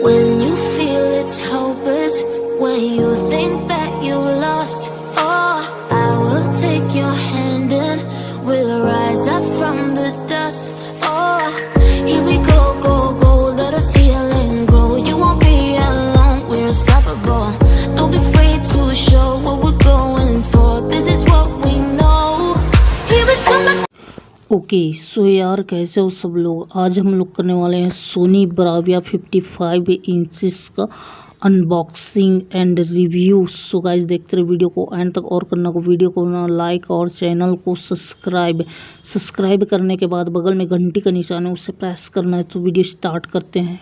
When you feel it's hopeless, when you think that you've lost, oh, I will take your hand and we'll rise up from the dust. Oh, here we go, go, go, let us heal and grow. You won't be alone, we're unstoppable. Don't be afraid to show what we're going for. This is what we know. Here we come. Okay so यार, कैसे हो सब लोग। आज हम लोग करने वाले हैं सोनी ब्राविया 55 इंचेस का unboxing and review. So guys, देखते रहे वीडियो को एंड तक, और करना को वीडियो को ना लाइक और चैनल को सब्सक्राइब करने के बाद बगल में घंटी का निशान है, उसे प्रेस करना है। तो वीडियो स्टार्ट करते हैं।